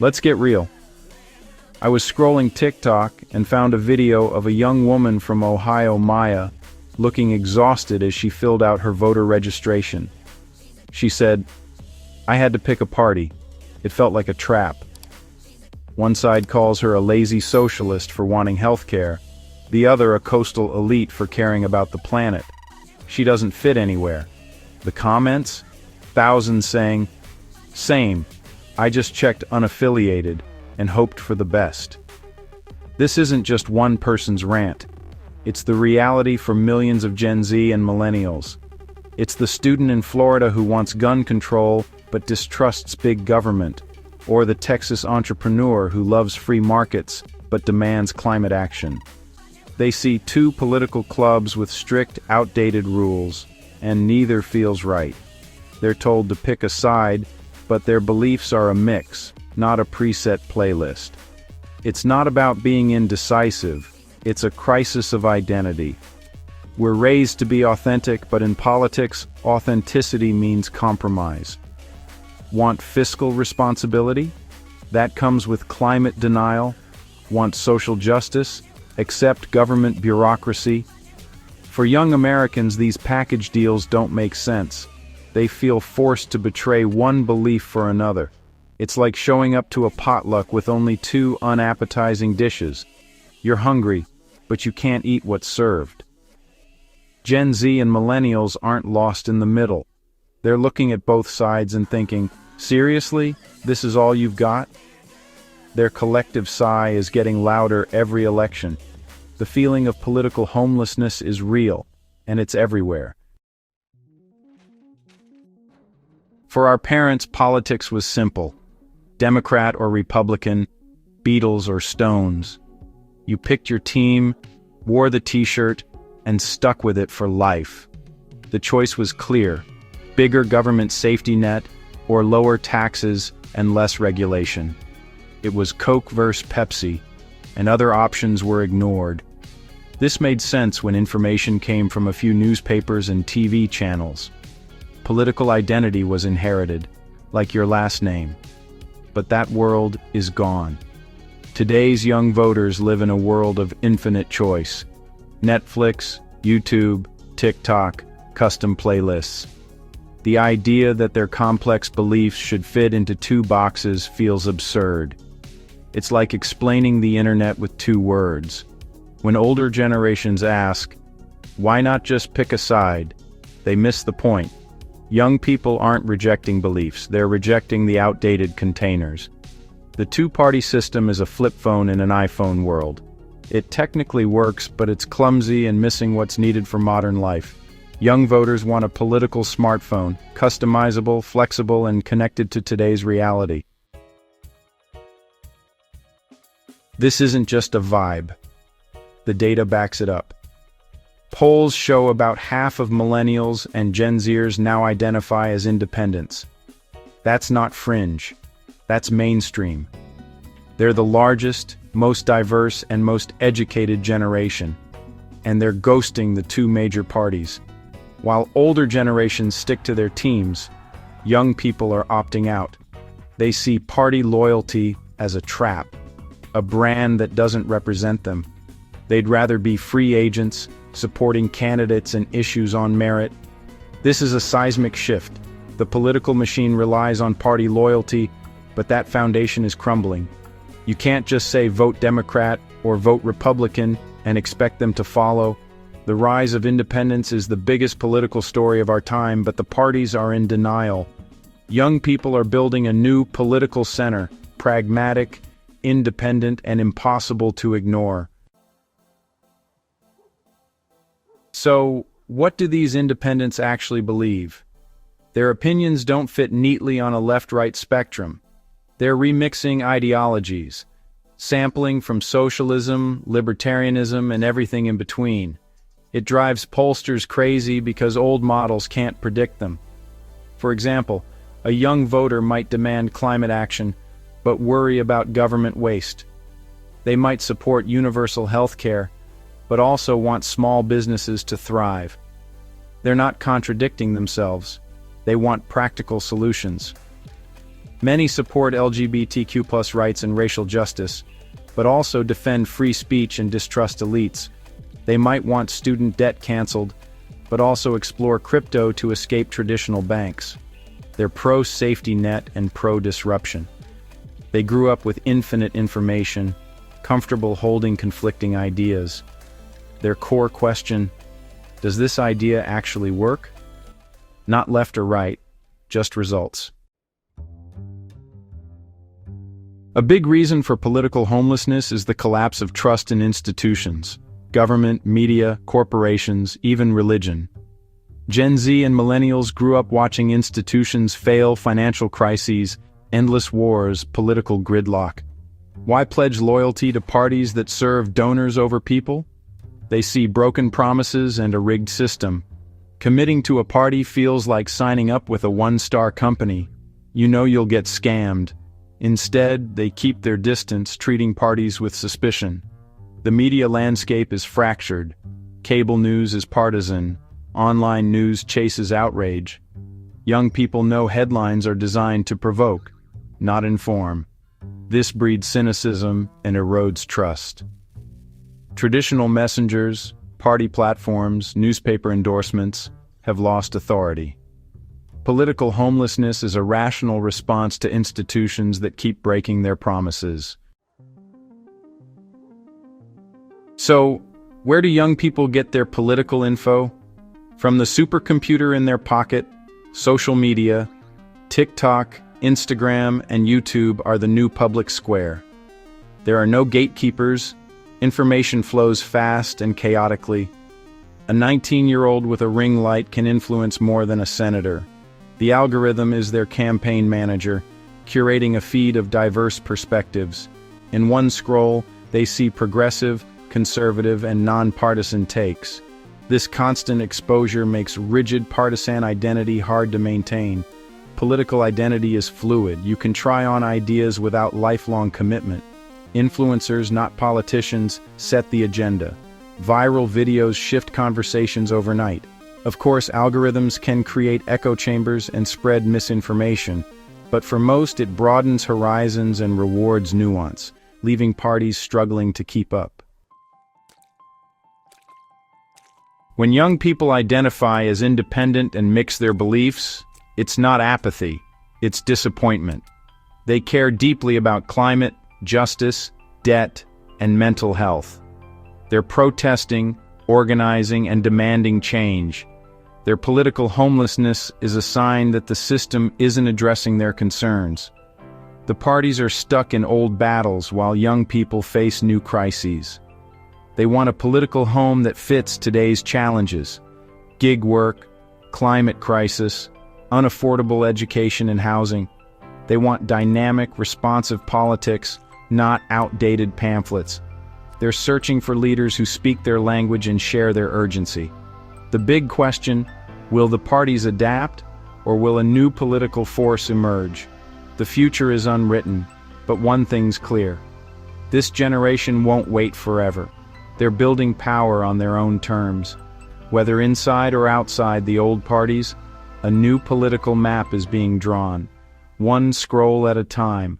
Let's get real. I was scrolling TikTok and found a video of a young woman from Ohio, Maya, looking exhausted as she filled out her voter registration. She said, "I had to pick a party. It felt like a trap. One side calls her a lazy socialist for wanting health care, the other a coastal elite for caring about the planet. She doesn't fit anywhere." The comments? Thousands saying, "Same. I just checked unaffiliated and hoped for the best." This isn't just one person's rant. It's the reality for millions of Gen Z and millennials. It's the student in Florida who wants gun control but distrusts big government, or the Texas entrepreneur who loves free markets but demands climate action. They see two political clubs with strict, outdated rules, and neither feels right. They're told to pick a side, but their beliefs are a mix, not a preset playlist. It's not about being indecisive, it's a crisis of identity. We're raised to be authentic, but in politics, authenticity means compromise. Want fiscal responsibility? That comes with climate denial. Want social justice? Accept government bureaucracy. For young Americans, these package deals don't make sense. They feel forced to betray one belief for another. It's like showing up to a potluck with only two unappetizing dishes. You're hungry, but you can't eat what's served. Gen Z and millennials aren't lost in the middle. They're looking at both sides and thinking, "Seriously? This is all you've got?" Their collective sigh is getting louder every election. The feeling of political homelessness is real, and it's everywhere. For our parents, politics was simple. Democrat or Republican, Beatles or Stones. You picked your team, wore the t-shirt, and stuck with it for life. The choice was clear: bigger government safety net or lower taxes and less regulation. It was Coke versus Pepsi, and other options were ignored. This made sense when information came from a few newspapers and TV channels. Political identity was inherited, like your last name. But that world is gone. Today's young voters live in a world of infinite choice. Netflix, YouTube, TikTok, custom playlists. The idea that their complex beliefs should fit into two boxes feels absurd. It's like explaining the internet with two words. When older generations ask, "Why not just pick a side?" they miss the point. Young people aren't rejecting beliefs, they're rejecting the outdated containers. The two-party system is a flip phone in an iPhone world. It technically works, but it's clumsy and missing what's needed for modern life. Young voters want a political smartphone, customizable, flexible, and connected to today's reality. This isn't just a vibe. The data backs it up. Polls show about half of millennials and Gen Zers now identify as independents. That's not fringe. That's mainstream. They're the largest, most diverse, and most educated generation, and they're ghosting the two major parties. While older generations stick to their teams, young people are opting out. They see party loyalty as a trap, a brand that doesn't represent them. They'd rather be free agents, supporting candidates and issues on merit. This is a seismic shift. The political machine relies on party loyalty, but that foundation is crumbling. You can't just say vote Democrat or vote Republican and expect them to follow. The rise of independence is the biggest political story of our time, but the parties are in denial. Young people are building a new political center, pragmatic, independent, and impossible to ignore. So, what do these independents actually believe? Their opinions don't fit neatly on a left-right spectrum. They're remixing ideologies, sampling from socialism, libertarianism, and everything in between. It drives pollsters crazy because old models can't predict them. For example, a young voter might demand climate action, but worry about government waste. They might support universal health care, but also want small businesses to thrive. They're not contradicting themselves. They want practical solutions. Many support LGBTQ+ rights and racial justice, but also defend free speech and distrust elites. They might want student debt canceled, but also explore crypto to escape traditional banks. They're pro-safety net and pro-disruption. They grew up with infinite information, comfortable holding conflicting ideas. Their core question: does this idea actually work? Not left or right, just results. A big reason for political homelessness is the collapse of trust in institutions, government, media, corporations, even religion. Gen Z and millennials grew up watching institutions fail, financial crises, endless wars, political gridlock. Why pledge loyalty to parties that serve donors over people? They see broken promises and a rigged system. Committing to a party feels like signing up with a one-star company. You know you'll get scammed. Instead, they keep their distance, treating parties with suspicion. The media landscape is fractured. Cable news is partisan. Online news chases outrage. Young people know headlines are designed to provoke, not inform. This breeds cynicism and erodes trust. Traditional messengers, party platforms, newspaper endorsements have lost authority. Political homelessness is a rational response to institutions that keep breaking their promises. So, where do young people get their political info? From the supercomputer in their pocket, social media, TikTok, Instagram, and YouTube are the new public square. There are no gatekeepers. Information flows fast and chaotically. A 19-year-old with a ring light can influence more than a senator. The algorithm is their campaign manager, curating a feed of diverse perspectives. In one scroll, they see progressive, conservative, and nonpartisan takes. This constant exposure makes rigid partisan identity hard to maintain. Political identity is fluid. You can try on ideas without lifelong commitment. Influencers, not politicians, set the agenda. Viral videos shift conversations overnight. Of course, algorithms can create echo chambers and spread misinformation, but for most it broadens horizons and rewards nuance, leaving parties struggling to keep up. When young people identify as independent and mix their beliefs, it's not apathy, it's disappointment. They care deeply about climate, justice, debt, and mental health. They're protesting, organizing, and demanding change. Their political homelessness is a sign that the system isn't addressing their concerns. The parties are stuck in old battles while young people face new crises. They want a political home that fits today's challenges: gig work, climate crisis, unaffordable education and housing. They want dynamic, responsive politics, not outdated pamphlets. They're searching for leaders who speak their language and share their urgency. The big question: will the parties adapt, or will a new political force emerge? The future is unwritten, but one thing's clear. This generation won't wait forever. They're building power on their own terms. Whether inside or outside the old parties, a new political map is being drawn, one scroll at a time.